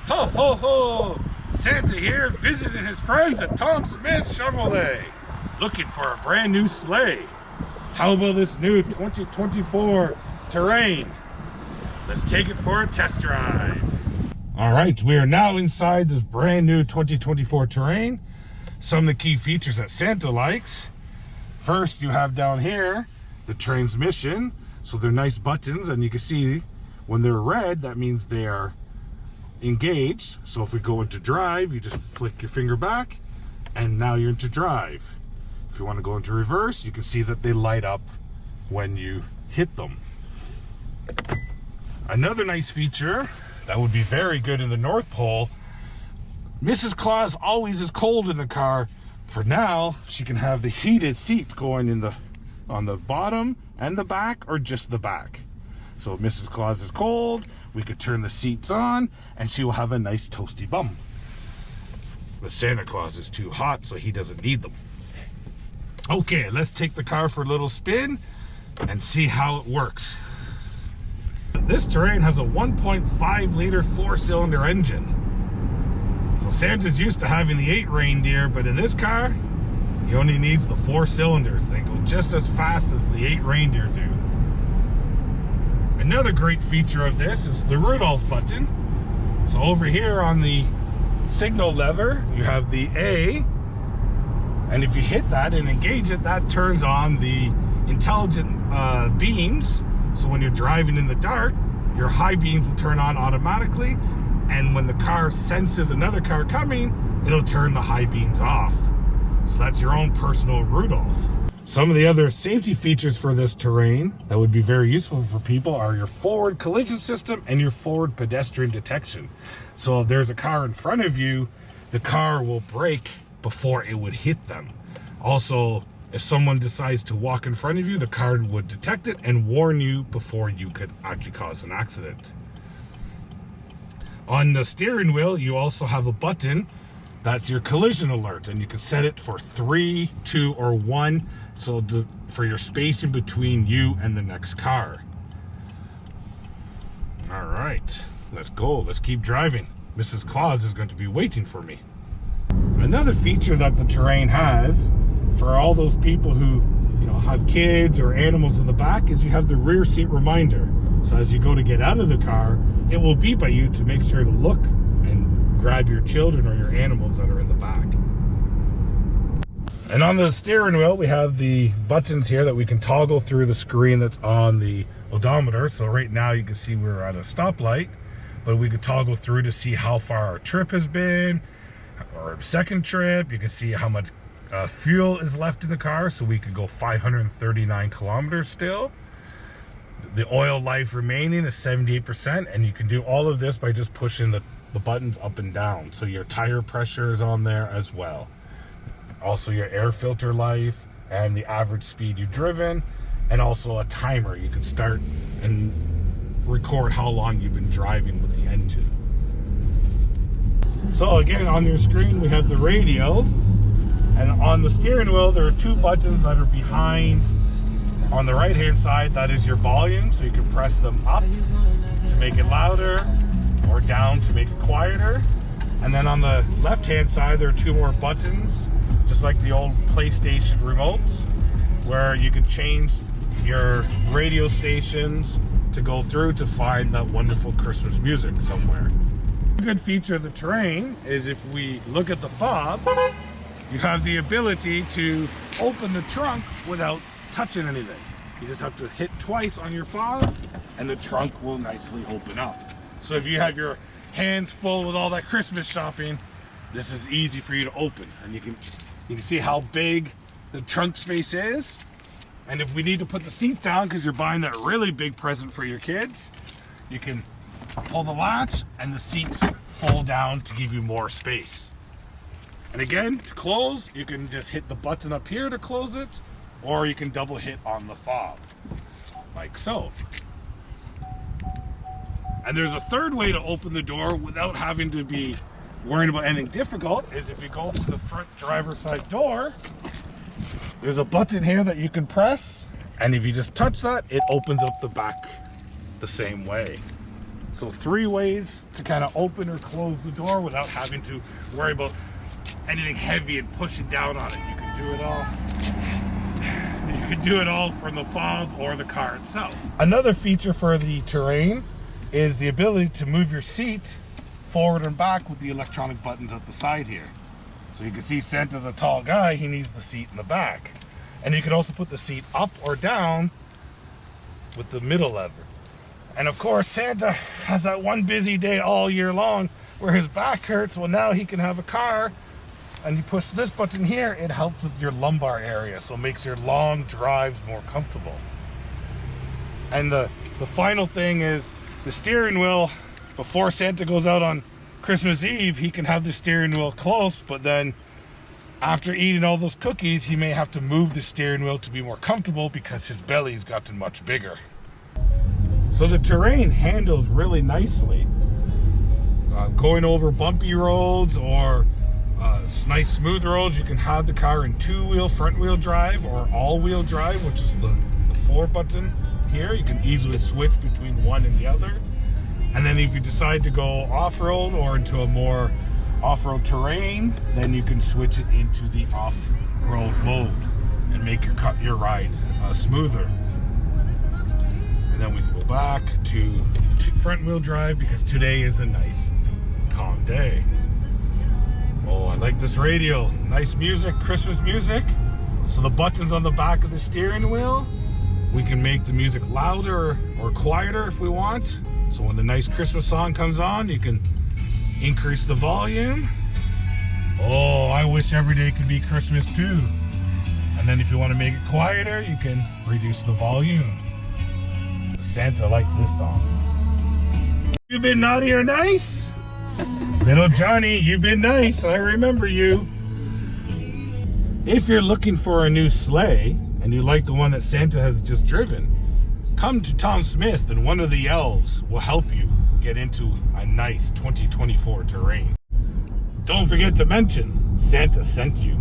Ho, ho, ho! Santa here visiting his friends at Tom Smith Chevrolet, looking for a brand new sleigh. How about this new 2024 Terrain? Let's take it for a test drive. All right, we are now inside this brand new 2024 Terrain. Some of the key features that Santa likes. First, you have down here the transmission. So they're nice buttons, and you can see when they're red, that means they are engaged. So if we go into drive, you just flick your finger back and now you're into drive. If you want to go into reverse, you can see that they light up when you hit them. Another nice feature that would be very good in the North Pole, Mrs. Claus always is cold in the car. For now, she can have the heated seats going in on the bottom and the back, or just the back. So if Mrs. Claus is cold, we could turn the seats on and she will have a nice toasty bum. But Santa Claus is too hot, so he doesn't need them. Okay, let's take the car for a little spin and see how it works. This Terrain has a 1.5 liter 4-cylinder engine. So Santa's used to having the 8 reindeer, but in this car, he only needs the 4 cylinders. They go just as fast as the 8 reindeer do. Another great feature of this is the Rudolph button. So over here on the signal lever, you have the A, and if you hit that and engage it, that turns on the intelligent beams. So when you're driving in the dark, your high beams will turn on automatically, and when the car senses another car coming, it'll turn the high beams off. So that's your own personal Rudolph. Some of the other safety features for this Terrain that would be very useful for people are your forward collision system and your forward pedestrian detection. So if there's a car in front of you, the car will brake before it would hit them. Also, if someone decides to walk in front of you, the car would detect it and warn you before you could actually cause an accident. On the steering wheel, you also have a button that's your collision alert, and you can set it for 3, 2, or 1, so for your space in between you and the next car. All right, let's go. Let's keep driving. Mrs. Claus is going to be waiting for me. Another feature that the Terrain has for all those people who have kids or animals in the back is you have the rear seat reminder. So as you go to get out of the car, it will beep at you to make sure to look and grab your children or your animals that are in the back. And on the steering wheel, we have the buttons here that we can toggle through the screen that's on the odometer. So right now you can see we're at a stoplight, but we could toggle through to see how far our trip has been, or second trip. You can see how much fuel is left in the car, so we could go 539 kilometers still. The oil life remaining is 78%, and you can do all of this by just pushing the buttons up and down. So your tire pressure is on there as well. Also your air filter life and the average speed you've driven, and also a timer. You can start and record how long you've been driving with the engine. So again, on your screen we have the radio, and on the steering wheel there are 2 buttons that are behind. On the right hand side, that is your volume, so you can press them up to make it louder or down to make it quieter. And then on the left hand side there are 2 more buttons, just like the old PlayStation remotes, where you can change your radio stations to go through to find that wonderful Christmas music somewhere. A good feature of the Terrain is if we look at the fob, you have the ability to open the trunk without touching anything. You just have to hit twice on your fob and the trunk will nicely open up. So if you have your hands full with all that Christmas shopping, this is easy for you to open. And you can see how big the trunk space is. And if we need to put the seats down because you're buying that really big present for your kids, you can pull the latch and the seats fold down to give you more space. And again, to close, you can just hit the button up here to close it, or you can double hit on the fob, like so. And there's a third way to open the door without having to be worrying about anything difficult, is if you go to the front driver's side door, there's a button here that you can press, and if you just touch that, it opens up the back the same way. So 3 ways to kind of open or close the door without having to worry about anything heavy and pushing down on it. You can do it all. You can do it all from the fob or the car itself. Another feature for the Terrain is the ability to move your seat forward and back with the electronic buttons at the side here. So you can see Santa's a tall guy, he needs the seat in the back. And you can also put the seat up or down with the middle lever. And of course, Santa has that one busy day all year long where his back hurts. Well, now he can have a car, and you push this button here, it helps with your lumbar area, so it makes your long drives more comfortable. And the final thing is the steering wheel. Before Santa goes out on Christmas Eve, he can have the steering wheel close, but then after eating all those cookies, he may have to move the steering wheel to be more comfortable because his belly's gotten much bigger. So the Terrain handles really nicely. Going over bumpy roads or nice smooth roads, you can have the car in 2-wheel front wheel drive or all-wheel drive, which is the 4 button here. You can easily switch between one and the other. And then if you decide to go off-road or into a more off-road terrain, then you can switch it into the off-road mode and make your ride smoother. And then we can go back to front wheel drive because today is a nice calm day. Oh, I like this radio. Nice music, Christmas music. So the buttons on the back of the steering wheel, we can make the music louder or quieter if we want. So when the nice Christmas song comes on, you can increase the volume. Oh, I wish every day could be Christmas too. And then if you want to make it quieter, you can reduce the volume. Santa likes this song. You've been naughty or nice? Little Johnny, you've been nice. I remember you. If you're looking for a new sleigh and you like the one that Santa has just driven, come to Tom Smith and one of the elves will help you get into a nice 2024 Terrain. Don't forget to mention Santa sent you.